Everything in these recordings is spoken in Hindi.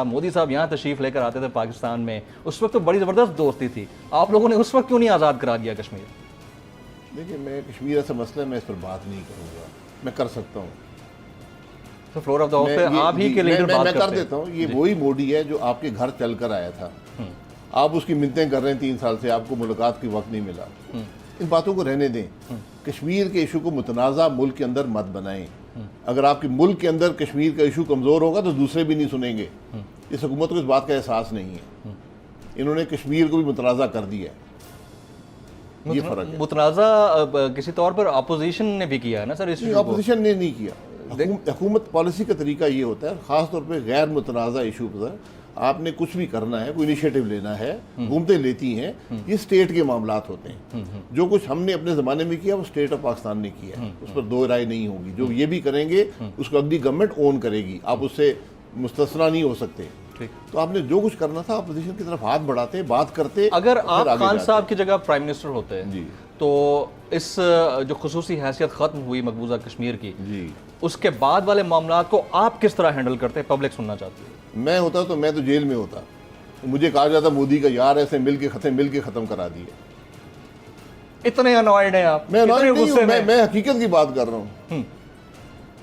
मोदी साहब यहाँ तशरीफ लेकर आते थे पाकिस्तान में, उस वक्त तो बड़ी ज़बरदस्त दोस्ती थी, आप लोगों ने उस वक्त क्यों नहीं आज़ाद करा दिया कश्मीर? देखिए, मैं कश्मीर ऐसा मसला, मैं इस पर बात नहीं करूँगा। मैं कर सकता हूँ तो फ्लोर ऑफ द हाउस पे आप ही के लीडर बात मैं कर करते देता हूँ। ये वही मोदी है जो आपके घर चल कर आया था, आप उसकी मिन्नतें कर रहे हैं 3 साल से, आपको मुलाकात की वक्त नहीं मिला। इन बातों को रहने दें। कश्मीर के इशू को मुतनाज़ा मुल्क के अंदर मत बनाएं। अगर आपके मुल्क के अंदर कश्मीर का इशू कमज़ोर होगा तो दूसरे भी नहीं सुनेंगे। इस हुकूमत को इस बात का एहसास नहीं है। इन्होंने कश्मीर को भी मुतनाज़ा कर दिया है। ये फ़र्क है। मुतनाज़ा किसी तौर पर अपोजिशन ने भी किया है ना सर इस इशू को? अपोजिशन ने नहीं किया। हुकूमत पॉलिसी का तरीका ये होता है, ख़ास तौर पे गैर मुतनाज़ा इशू पर आपने कुछ भी करना है, कोई इनिशिएटिव लेना है, हुकूमतें लेती हैं, ये स्टेट के मामलात होते हैं। जो कुछ हमने अपने ज़माने में किया वो स्टेट ऑफ पाकिस्तान ने किया है, उस पर दो राय नहीं होगी। जो ये भी करेंगे उसको अगली गवर्नमेंट ओन करेगी, आप उससे मुस्तस्ना नहीं हो सकते। तो आपने जो कुछ करना था अपोजिशन की तरफ हाथ बढ़ाते, बात करते। अगर आप खान साहब की जगह प्राइम मिनिस्टर होते हैं जी, तो इस जो खुसूसी हैसियत ख़त्म हुई मकबूजा कश्मीर की जी, उसके बाद वाले मामलात को आप किस तरह हैंडल करते हैं? पब्लिक सुनना चाहती है। मैं होता तो मैं तो जेल में होता। मुझे कहा जाता मोदी का यार ऐसे मिल के ख़त्म करा दिए। इतने अनॉयड हैं आप? मैं इतने नहीं हूँ, गुस्से में? मैं हकीकत की बात कर रहा हूँ।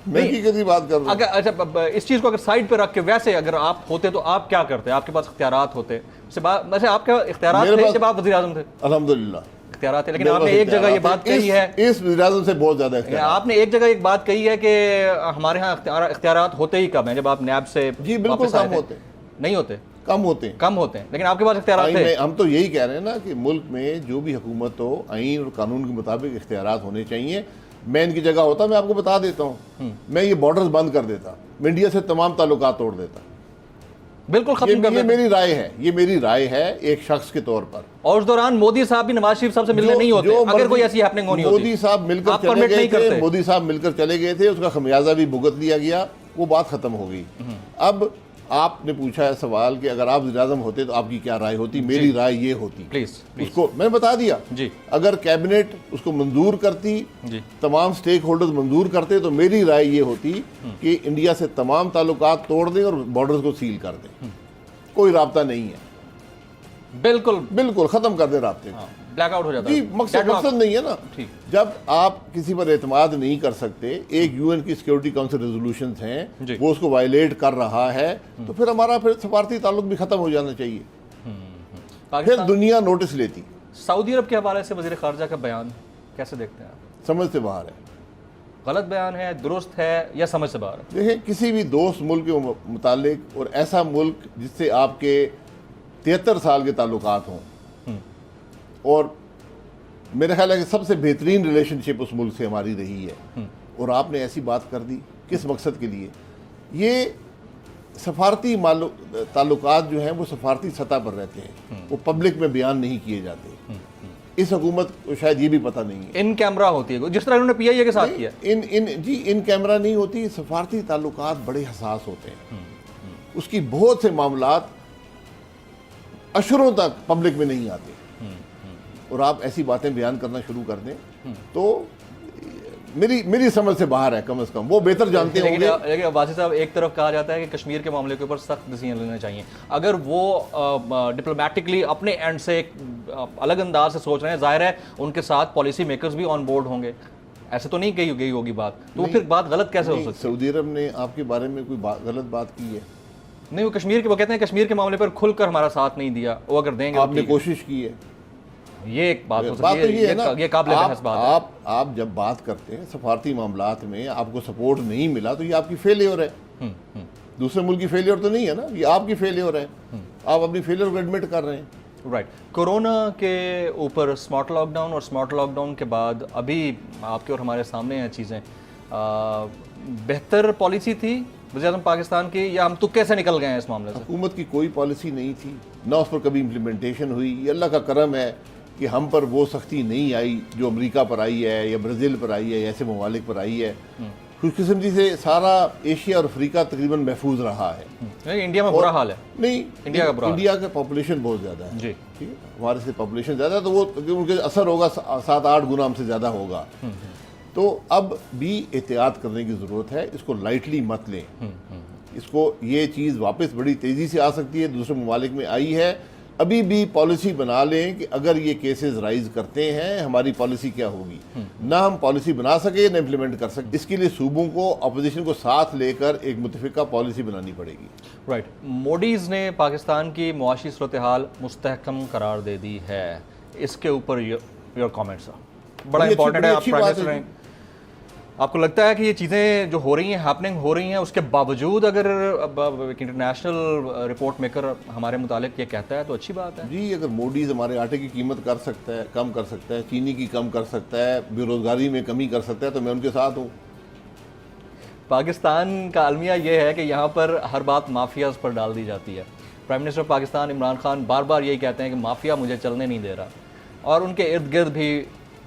मैं हकीकत की बात कर रहा हूँ। अगर अच्छा इस चीज को अगर साइड पे रख के वैसे अगर आप होते तो आप क्या करते? आपके पास इख्तियारात होते? वैसे आपके इख्तियारात थे जब आप वज़ीर आज़म थे? अल्हम्दुलिल्लाह इख्तियारात थे, लेकिन आपने एक जगह ये बात कही है, इस वज़ीर आज़म से बहुत ज़्यादा इख्तियार। आपने एक जगह एक बात कही है कि हमारे यहाँ इख्तियारात होते ही कब हैं? जब आप नैब से जी बिल्कुल कम होते, नहीं होते, कम होते हैं, कम होते हैं, लेकिन आपके पास इख्तियारात थे। हम तो यही कह रहे हैं ना कि मुल्क में जो भी हुकूमत हो, आईन और कानून के मुताबिक इख्तियारात होने चाहिए। मैं इनकी जगह होता मैं आपको बता देता हूँ, मैं ये बॉर्डर्स बंद कर देता, मैं इंडिया से तमाम ताल्लुकात तोड़ देता। बिल्कुल खत्म कर देता। ये मेरी राय है, ये मेरी राय है एक शख्स के तौर पर। और उस दौरान मोदी साहब भी नवाज शरीफ साहब से मिलने नहीं होते अगर कोई ऐसी हैपनिंग होनी होती। मोदी साहब मिलकर चले गए थे, मोदी साहब मिलकर चले गए थे, उसका खमियाजा भी भुगत लिया गया, वो बात खत्म हो गई। अब आपने पूछा है सवाल कि अगर आप वज़ीर-ए-आज़म होते तो आपकी क्या राय होती? मेरी राय ये होती, प्लीज उसको मैंने बता दिया जी। अगर कैबिनेट उसको मंजूर करती जी, तमाम स्टेक होल्डर्स मंजूर करते तो मेरी राय ये होती कि इंडिया से तमाम ताल्लुकात तोड़ दें और बॉर्डर्स को सील कर दें। कोई राब्ता नहीं है, बिल्कुल खत्म कर दें राब्ते को। ब्लैकआउट हो जाता है। जी, मकसद नहीं है ना। जब आप किसी पर एतमाद नहीं कर सकते, एक यूएन की सिक्योरिटी काउंसिल रेजोल्यूशंस हैं, वो उसको वायलेट कर रहा है, तो फिर हमारा सफारती ताल्लुक भी खत्म हो जाना चाहिए, फिर दुनिया नोटिस लेती। सऊदी अरब के हवाले से वज़ीर ख़ारजा का बयान कैसे देखते हैं आप? समझ से बाहर है, गलत बयान है, दुरुस्त है या समझ से बाहर है? देखिए, किसी भी दोस्त मुल्क के मुतालिक और ऐसा मुल्क जिससे आपके 73 साल के ताल्लुकात हों, और मेरा ख्याल है कि सबसे बेहतरीन रिलेशनशिप उस मुल्क से हमारी रही है, और आपने ऐसी बात कर दी किस मकसद के लिए? ये सफारती ताल्लुकात जो हैं वो सफारती सतह पर रहते हैं, वो पब्लिक में बयान नहीं किए जाते। इस हुकूमत को शायद ये भी पता नहीं है। इन कैमरा होती है, जिस तरह उन्होंने पीआईए के साथ किया। इन कैमरा नहीं होती। सफारती ताल्लुकात बड़े हसास होते हैं, उसकी बहुत से मामलात अशरों तक पब्लिक में नहीं आते, और आप ऐसी बातें बयान करना शुरू कर दें तो मेरी समझ से बाहर है। कम से कम वो बेहतर जानते होंगे। लेकिन वासी साहब, एक तरफ कहा जाता है कि कश्मीर के मामले के ऊपर सख्त डिसीजन लेने चाहिए। अगर वो डिप्लोमेटिकली अपने एंड से एक अलग अंदाज से सोच रहे हैं, जाहिर है उनके साथ पॉलिसी मेकर्स भी ऑन बोर्ड होंगे। ऐसे तो नहीं गई होगी बात, तो फिर बात गलत कैसे हो सकती है? सऊदी अरब ने आपके बारे में कोई गलत बात की है? नहीं, वो कहते हैं कश्मीर के मामले पर खुलकर हमारा साथ नहीं दिया, वो अगर देंगे आपने कोशिश की है। ये एक बात हो सकती है, ये काबिल बहस बात है। आप जब बात करते हैं सफारती मामलात में आपको सपोर्ट नहीं मिला तो ये आपकी फेलियर है। दूसरे मुल्क की फेलियर तो नहीं है ना, ये आपकी फेलियर है। आप अपनी फेलियर को एडमिट कर रहे हैं। राइट। कोरोना के ऊपर स्मार्ट लॉकडाउन और स्मार्ट लॉकडाउन के बाद अभी आपके और हमारे सामने हैं चीज़ें, बेहतर पॉलिसी थी वज़ीर-ए-आज़म पाकिस्तान की, या हम तुक्के से निकल गए हैं इस मामले से? हुकूमत की कोई पॉलिसी नहीं थी, ना उस पर कभी इम्प्लीमेंटेशन हुई। ये अल्लाह का करम है कि हम पर वो सख्ती नहीं आई जो अमेरिका पर आई है या ब्राज़ील पर आई है, ऐसे ममालिक पर आई है। खुशकिस्मती से सारा एशिया और अफ्रीका तकरीबन महफूज रहा है। इंडिया में बुरा हाल है? नहीं, इंडिया का पॉपुलेशन बहुत ज़्यादा है जी, ठीक है, हमारे से पॉपुलेशन ज़्यादा है, तो वो उनके असर होगा 7-8 गुना हमसे ज़्यादा होगा। तो अब भी एहतियात करने की ज़रूरत है, इसको लाइटली मत लें। इसको ये चीज़ वापस बड़ी तेज़ी से आ सकती है, दूसरे ममालिक में आई है। अभी भी पॉलिसी बना लें कि अगर ये केसेस राइज करते हैं हमारी पॉलिसी क्या होगी। ना हम पॉलिसी बना सके ना इम्प्लीमेंट कर सके, इसके लिए सूबों को, अपोजिशन को साथ लेकर एक मुतफिका पॉलिसी बनानी पड़ेगी। राइट। मोडीज़ ने पाकिस्तान की मुआशी सूरत हाल मुस्तहकम करार दे दी है, इसके ऊपर योर कमेंट्स बड़ा इंपॉर्टेंट है। आप प्राइम मिनिस्टर हैं, आपको लगता है कि ये चीज़ें जो हो रही हैं, हैपनिंग हो रही हैं, उसके बावजूद अगर इंटरनेशनल रिपोर्ट मेकर हमारे मुतालिक ये कहता है तो अच्छी बात है? जी, अगर मोदी हमारे आटे की कीमत कर सकता है, कम कर सकता है, चीनी की कम कर सकता है, बेरोज़गारी में कमी कर सकता है, तो मैं उनके साथ हूँ। पाकिस्तान का अलमिया ये है कि यहाँ पर हर बात माफियाज पर डाल दी जाती है। प्राइम मिनिस्टर पाकिस्तान इमरान खान बार बार यही कहते हैं कि माफिया मुझे चलने नहीं दे रहा, और उनके इर्द गिर्द भी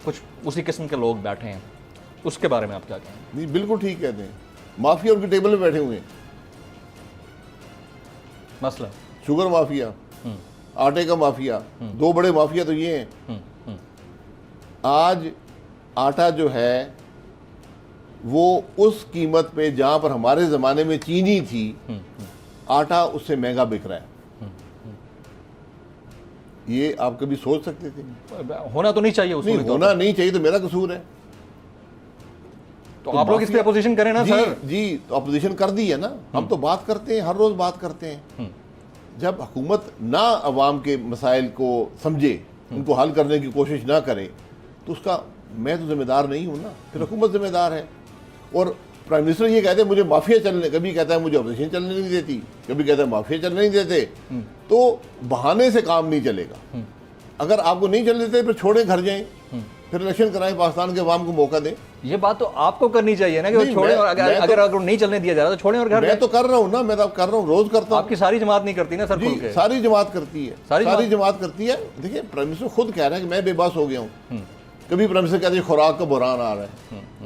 कुछ उसी किस्म के लोग बैठे हैं। उसके बारे में आप क्या कहें? नहीं, बिल्कुल ठीक कहते हैं। माफिया उनके टेबल में बैठे हुए हैं। मसला शुगर माफिया, आटे का माफिया, दो बड़े माफिया तो ये हैं। आज आटा जो है वो उस कीमत पे जहां पर हमारे ज़माने में चीनी थी, आटा उससे महंगा बिक रहा है। ये आप कभी सोच सकते थे? होना तो नहीं चाहिए, नहीं, होना नहीं चाहिए तो मेरा कसूर है। तो आप लोग इस पे अपोजिशन करें ना सर। जी, तो अपोजिशन कर दी है ना। हम तो बात करते हैं, हर रोज़ बात करते हैं। जब हुकूमत ना अवाम के मसाइल को समझे, उनको हल करने की कोशिश ना करे, तो उसका मैं तो जिम्मेदार नहीं हूँ ना, फिर हुकूमत जिम्मेदार है। और प्राइम मिनिस्टर ये कहते हैं मुझे माफिया चलने, कभी कहता है मुझे अपोजिशन चलने नहीं देती, कभी कहता है माफिया चलने नहीं देते। तो बहाने से काम नहीं चलेगा। अगर आपको नहीं चलने देते फिर छोड़ें, घर जाएं, फिर इलेक्शन कराएं, पाकिस्तान के अवाम को मौका दें। ये बात तो आपको करनी चाहिए ना कि वो छोड़ें, और अगर नहीं चलने दिया जा रहा तो छोड़ें और घर। मैं तो कर रहा हूँ ना, मैं तो कर रहा हूँ, रोज करता हूँ। आपकी सारी जमात नहीं करती ना सर? खुल के सारी जमात करती है, सारी जमात करती है। देखिए, प्राइम मिनिस्टर खुद कह रहा है कि मैं बेबस हो गया हूँ। कभी प्राइम मिनिस्टर कहते हैं खुराक का बुरान आ रहा है,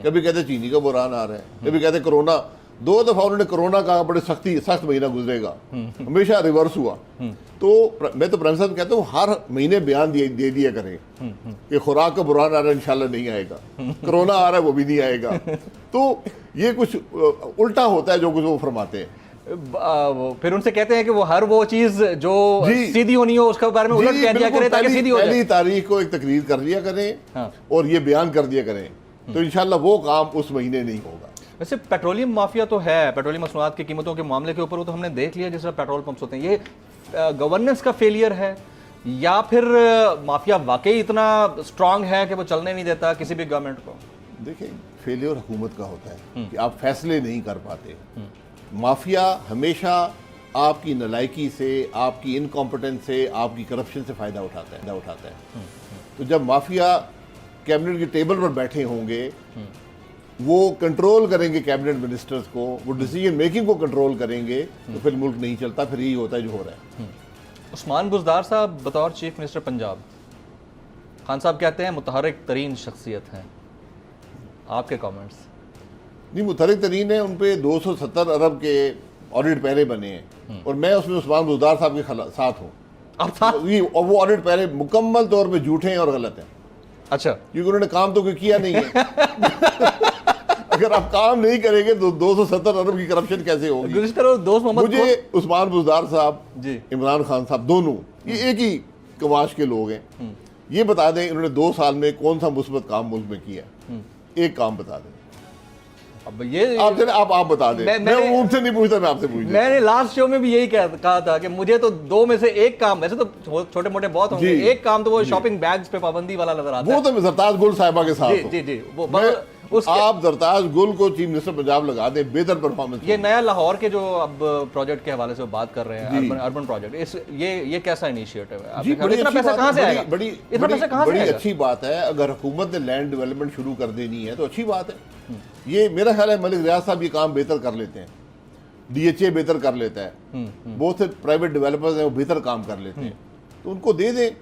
कभी कहते चीनी का बुरान आ रहा है, कभी कहते कोरोना। 2 दफा उन्होंने कोरोना का बड़े सख्त महीना गुजरेगा, हमेशा रिवर्स हुआ। तो मैं तो प्राइम मिनिस्टर कहता हूँ हर महीने बयान दे दिया करें कि खुराक का बुरान आ रहा है, इंशाल्लाह नहीं आएगा, कोरोना आ रहा है वो भी नहीं आएगा। तो ये कुछ उल्टा होता है जो कुछ वो फरमाते हैं। फिर उनसे कहते हैं कि वो हर वो चीज जो सीधी होनी हो उसके बारे में उलट कह दिया करें ताकि सीधी हो जाए। पहली तारीख को एक तकरीर कर लिया करें। हाँ। और ये बयान कर दिया करें, तो इंशाल्लाह वो काम उस महीने नहीं होगा। वैसे पेट्रोलियम माफिया तो है, पेट्रोलियम मसनूआत की कीमतों के मामले के ऊपर वो तो हमने देख लिया, जिस तरह पेट्रोल पंप्स होते हैं। ये गवर्नेंस का फेलियर है या फिर माफिया वाकई इतना स्ट्रांग है कि वो चलने नहीं देता किसी भी गवर्नमेंट को? देखिए, फेलियर हुकूमत का होता है कि आप फैसले नहीं कर पाते। माफिया हमेशा आपकी नलायकी से, आपकी इनकॉम्पिटेंस से, आपकी करप्शन से फ़ायदा उठाता है। तो जब माफिया कैबिनेट के टेबल पर बैठे होंगे, वो कंट्रोल करेंगे कैबिनेट मिनिस्टर्स को, वो डिसीजन मेकिंग को कंट्रोल करेंगे, तो फिर मुल्क नहीं चलता। फिर यही होता है जो हो रहा है। उस्मान बुज़दार साहब बतौर चीफ मिनिस्टर पंजाब, खान साहब कहते हैं मुतहर्रिक तरीन शख्सियत हैं, आपके कमेंट्स? नहीं, मुतहर्रिक तरीन है। उन पे 270 अरब के ऑडिट पहले बने हैं और मैं उसमें उस्मान बुज़दार साहब के साथ हूँ। और वो ऑडिट पहले मुकम्मल तौर पे झूठे हैं और गलत हैं। अच्छा, क्योंकि उन्होंने काम तो कोई किया नहीं है। अगर आप काम नहीं करेंगे तो 270 अरब की करप्शन कैसे होगी? मुझे उस्मान बुज़दार साहब, इमरान खान साहब, दोनों ये एक ही कवाश के लोग हैं। ये बता दें इन्होंने 2 साल में कौन सा मुस्बत काम मुल्क में किया? एक काम बता दें। अब ये आप बता दें। मैं उनसे नहीं पूछता, मैं आपसे पूछता। मैंने लास्ट शो में भी यही कहा था कि मुझे तो 2 में से एक काम, वैसे तो छोटे मोटे बहुत होंगे, एक काम तो वो शॉपिंग बैग्स पे पाबंदी वाला नजर आता है। वो तो मैं सरताज गुल साहिबा के साथ। जी आप सरताज गुल को चीफ मिनिस्टर पंजाब लगा दें, बेहतर परफॉर्मेंस। ये नया लाहौर के जो अब प्रोजेक्ट के हवाले से बात कर रहे हैं, अर्बन प्रोजेक्ट, ये कैसा इनिशिएटिव है? इतना पैसा कहाँ से आएगा? बड़ी अच्छी बात है। अगर हुकूमत ने लैंड डेवलपमेंट शुरू कर देनी है तो अच्छी बात है। ये मेरा ख्याल है मलिक रियाज साहब ये काम बेहतर कर लेते हैं, DHA बेहतर कर लेता है, बहुत से प्राइवेट डेवलपर्स हैं वो बेहतर काम कर लेते हैं, तो उनको दे दें,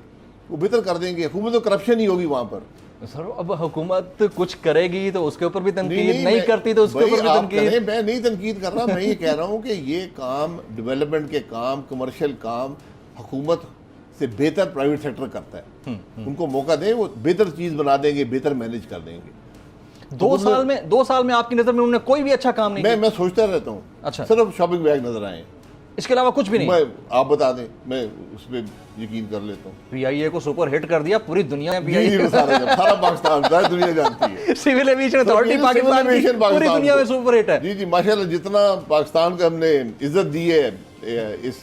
वो बेहतर कर देंगे। हुकूमत तो करप्शन ही होगी वहाँ पर। सर, अब हुकूमत कुछ करेगी तो उसके ऊपर भी तनकीद, नहीं करती तो उसके ऊपर भी तनकीद। मैं नहीं तनकीद कर रहा, मैं ये कह रहा हूँ कि ये काम, डेवलपमेंट के काम, कमर्शियल काम हुकूमत से बेहतर प्राइवेट सेक्टर करता है। उनको मौका दें, वो बेहतर चीज़ बना देंगे, बेहतर मैनेज कर देंगे। दो साल में आपकी नजर में उन्होंने कोई भी अच्छा काम नहीं किया? मैं सोचता रहता हूँ। अच्छा। सिर्फ शॉपिंग बैग नजर आए, इसके अलावा कुछ भी नहीं? आप बता दें, मैं उस पर यकीन कर लेता हूँ। पीआईए को सुपर हिट कर दिया पूरी दुनिया में। सारा पाकिस्तान, सारी दुनिया जानती है। सिविल एविएशन अथॉरिटी पाकिस्तान की पूरी दुनिया में सुपर हिट है। जी जी, माशाल्लाह, जितना पाकिस्तान को हमने इज्जत दी है इस